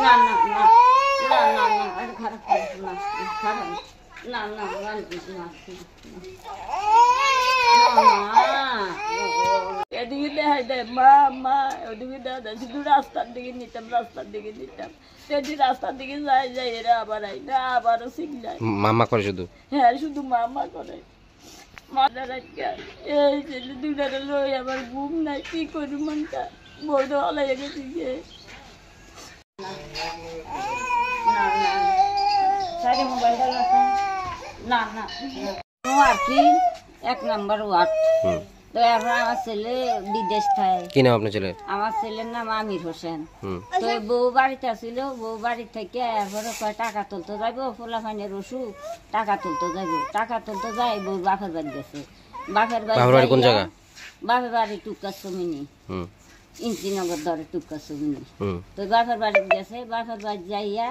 না না না না না না আর খারাপ না খারাপ না না না এদিকে দেখাই দেয় মা মা ওদিকে দেখা শুধু রাস্তার দিকে নিতাম সেদিন রাস্তার দিকে যাই যাই এরা আবার আই না আবারও শিখ যায় মামা করে শুধু হ্যাঁ শুধু মামা করে মাদার এই ছেলে দুটারে লই আবার ঘুম নাই কি করি মনটা বড় হলাই গেছি যে না না সাইডে মোবাইলটা রাখো না না আর কি 1 নাম্বার ওয়ার্ড তো এখন আমার ছেলে বিদেশ থাকে কি নাম আপনার ছেলে আমার ছেলের নাম আমির হোসেন তো বউ বাড়িতে আসছিল বউ বাড়ি থেকে এরপরে কয় টাকা তুলতে যাইব ফোলা ফাইনের অসুখ টাকা তুলতে যাই বউ বাপের বাড়ি গেছে বাপের বাড়ি কোন জায়গা বাপের বাড়ি টুকা সমিনি ইঞ্চিনগর ধরে টুকা সমিনি তো বাপের বাড়ি গেছে বাপের বাড়ি যাইয়া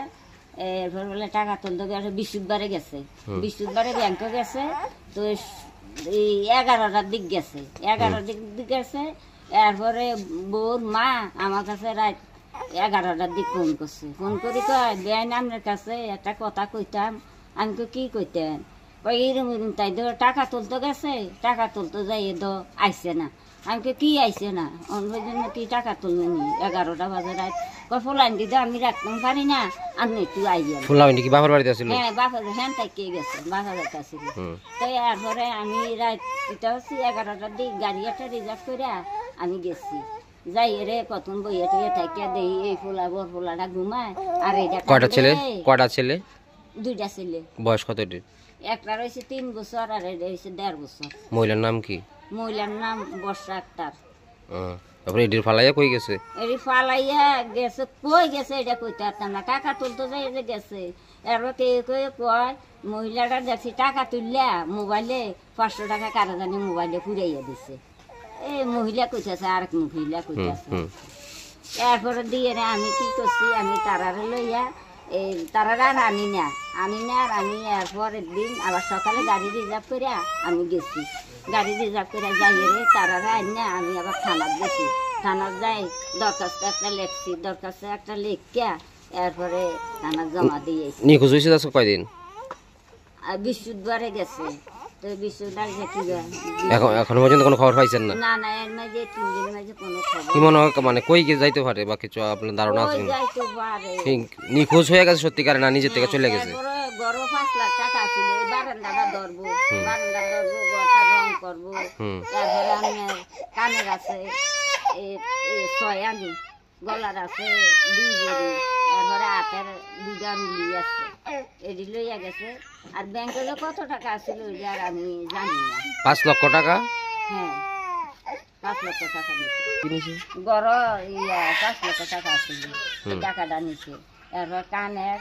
এরপর বলে টাকা তুলতে গেছে বৃহস্পতিবারে গেছে বৃহস্পতিবারে ব্যাংকে গেছে তো 11টার দিক গেছে 11টার দিক গেছে এরপরে বউর মা আমার কাছে রাত 11টার দিক ফোন করছে ফোন করি কয় বেআইন আপনার কাছে একটা কথা কইতাম আমি কি কইতেন ওই এরম তাই তো টাকা তুলতে গেছে টাকা তুলতে যাই তো আইসে না আমি কি আইসে না অন্য জন্য কি টাকা তুললেনি 11টা বাজে রাত ফোলাইন দিতে আমি রাখতাম পারি না আপনি একটু আইয়া ফোলাইন কি বাবার বাড়িতে আসছিল হ্যাঁ বাপের হ্যাঁ তাই গেছে বাপের বাড়িতে আসছিল তো এরপরে আমি রাত 11টার দিক গাড়ি একটা রিজার্ভ করে আমি গেছি যাই রে প্রথম বইয়ে টইয়ে থাকে দেই এই ফোলা বর ফোলাটা ঘুমায় আর এইটা কয়টা ছেলে 2টা ছেলে বয়স কত এর একটা রয়েছে 3 বছর আর এটা রয়েছে 1.5 বছর মহিলার নাম কি মহিলার নাম বর্ষা আক্তার তারপরে এটির ফালাইয়া কই গেছে এটি ফালাইয়া গেছে কই গেছে এটা কইতে পারতাম না টাকা তুলতে যাই গেছে এরপর কয় মহিলাটা দেখছি টাকা তুললা মোবাইলে 500 টাকা কারা জানি মোবাইলে পুরাইয়া দিছে এই মহিলা কইতেছে আর এক মহিলা কইতেছে এরপরে দিয়ে আমি কি করছি আমি তারারে লইয়া এই তারারা আনি না আর আমি এরপরের দিন আবার সকালে গাড়ি রিজার্ভ করে আমি গেছি গাড়ি রিজার্ভ করে যাই রে তারারা আনি না আমি আবার থানার গেছি থানার যাই দরখাস্ত একটা লেখছি দরখাস্ত একটা লেখিয়া এরপরে থানার জমা দিয়েছি নিখোঁজ হয়েছে আজকে কয়দিন বৃহস্পতিবারে গেছে তো বৃহস্পতিবার এখন পর্যন্ত কোনো খবর পাইছেন না না এর মাঝে 3 দিনের মাঝে কোনো খবর কি মনে হয় মানে কই গিয়ে যাইতে পারে বা কিছু আপনার ধারণা আছে নিখোঁজ হয়ে গেছে সত্যিকারে না নিজের থেকে চলে গেছে গড় 5 লাখ টাকা ছিল এই বারান্দাটা ধরবো ঘরটা রং করবো তারপরে আমি কানের আছে এই 6 আনি গলার আছে 2 বড়ি এরপরে হাতের 2টা রুলি আছে এটি লইয়া গেছে আর ব্যাংকে যে কত টাকা আছিল ওইটা আর আমি জানি না 5 লক্ষ টাকা হ্যাঁ 5 লক্ষ টাকা নিছে গড় 5 লক্ষ টাকা আছিল এই টাকাটা নিছে এরপর কানের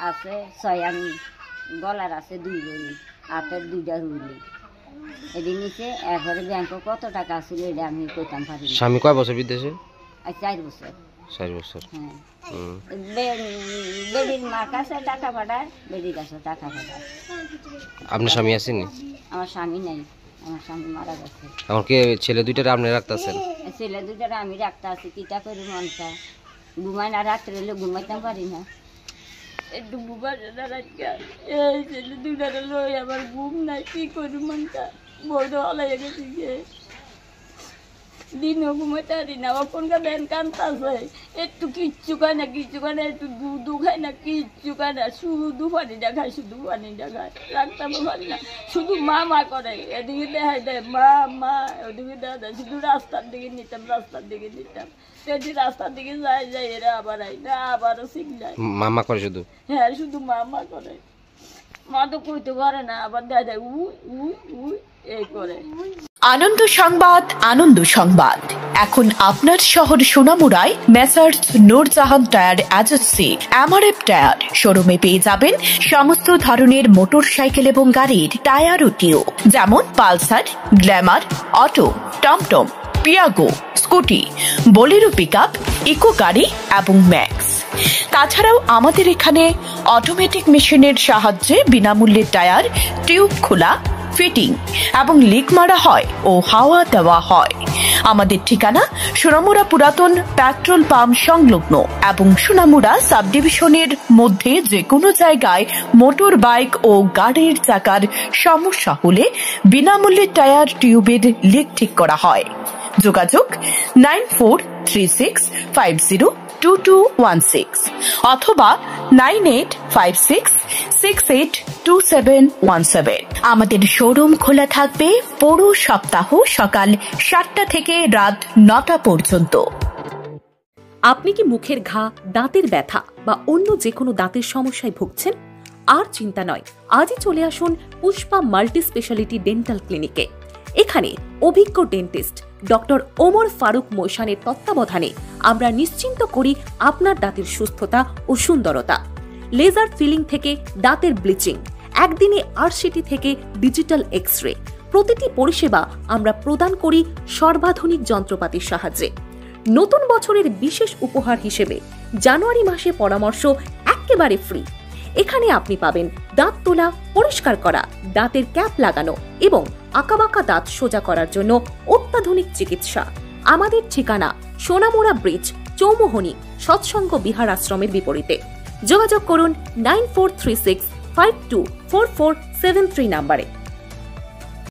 আছে 6 আনি গলার আছে 2 বড়ি হাতের 2টা রুলি এটি নিছে এরপরে ব্যাংকে কত টাকা আছিল এটা আমি কইতাম পারি না স্বামী কয় বছর বিদেশে 4 বছর 4 বছর হ্যাঁ বেডির মার কাছে টাকা পাঠায় বেডির কাছে টাকা পাঠায় আপনার স্বামী আসেনি আমার স্বামী নাই আমার স্বামী মারা গেছে এখন কি ছেলে দুইটারে আপনি রাখতেছেন ছেলে দুইটারে আমি রাখতে আছি কিটা করে মনটা ঘুমাই না রাত্রে এলে ঘুমাইতে পারি না একটু ঘুমাই না রাখা এই ছেলে দুইটারে লই আমার ঘুম নাই কি করি মনটা বড় হলাই গেছি যে দিনও ঘুমাইতে পারি না ওখানকার দেন কান্তাছে একটু কিচ্ছু খায় না একটু দুধু খায় না কিচ্ছু খায় না শুধু পানিটা খায় রাখতে পারি না শুধু মা করে এদিকে দেখাই দেয় মা ওদিকে দেখা দেয় শুধু রাস্তার দিকে নিতাম সেদিন রাস্তার দিকে যাই এরা আবার আই না আবারও শিখ যায় মামা করে শুধু হ্যাঁ শুধু মা করে মা তো কইতে পারে না আবার দেখা যায় উই এই করে আনন্দ সংবাদ এখন আপনার শহর সোনামুড়ায় messrs Nurjahan tyre agency MRF tyre শোরুমে পেয়ে যাবেন সমস্ত ধরনের মোটরসাইকেল এবং গাড়ির টায়ার ও টিউব যেমন পালসার, গ্ল্যামার, অটো, টমটম, Piaggio, Scooty, Bolero pickup, Eeco গাড়ি এবং ম্যাক্স। তাছাড়াও আমাদের এখানে অটোমেটিক মেশিনের সাহায্যে বিনামূল্যে টায়ার টিউব খোলা ফিটিং এবং লিক মারা হয় ও হাওয়া দেওয়া হয়। আমাদের ঠিকানা সোনামুড়া পুরাতন পেট্রোল পাম্প সংলগ্ন এবং সোনামুড়া সাব ডিভিশনের মধ্যে যে কোনো জায়গায় মোটর বাইক ও গাড়ির চাকার সমস্যা হলে বিনামূল্যে টায়ার টিউবের লিক ঠিক করা হয়। যোগাযোগ 9436502216 অথবা 9856682717। আমাদের শোরুম খোলা থাকবে পুরো সপ্তাহ সকাল 7টা থেকে রাত 9টা পর্যন্ত। আপনি কি মুখের ঘা, দাঁতের ব্যথা বা অন্য যে কোনো দাঁতের সমস্যায় ভুগছেন? আর চিন্তা নয়, আজই চলে আসুন পুষ্পা মাল্টি স্পেশালিটি ডেন্টাল ক্লিনিকে। এখানে অভিজ্ঞ ডেন্টিস্ট ডক্টর ওমর ফারুক মৈশানের তত্ত্বাবধানে আমরা নিশ্চিন্ত করি আপনার দাঁতের সুস্থতা ও সুন্দরতা। লেজার ফিলিং থেকে দাঁতের ব্লিচিং, একদিনে RCT থেকে ডিজিটাল এক্স-রে, প্রতিটি পরিষেবা আমরা প্রদান করি সর্বাধুনিক যন্ত্রপাতির সাহায্যে। নতুন বছরের বিশেষ উপহার হিসেবে জানুয়ারি মাসে পরামর্শ একেবারে ফ্রি। এখানে আপনি পাবেন দাঁত তোলা, পরিষ্কার করা, দাঁতের ক্যাপ লাগানো এবং আঁকাবাঁকা দাঁত সোজা করার জন্য অত্যাধুনিক চিকিৎসা। আমাদের ঠিকানা সোনামুড়া ব্রিজ, চৌমোহনী সৎসঙ্গ বিহার আশ্রমের বিপরীতে। যোগাযোগ করুন 9436524473 নম্বরে।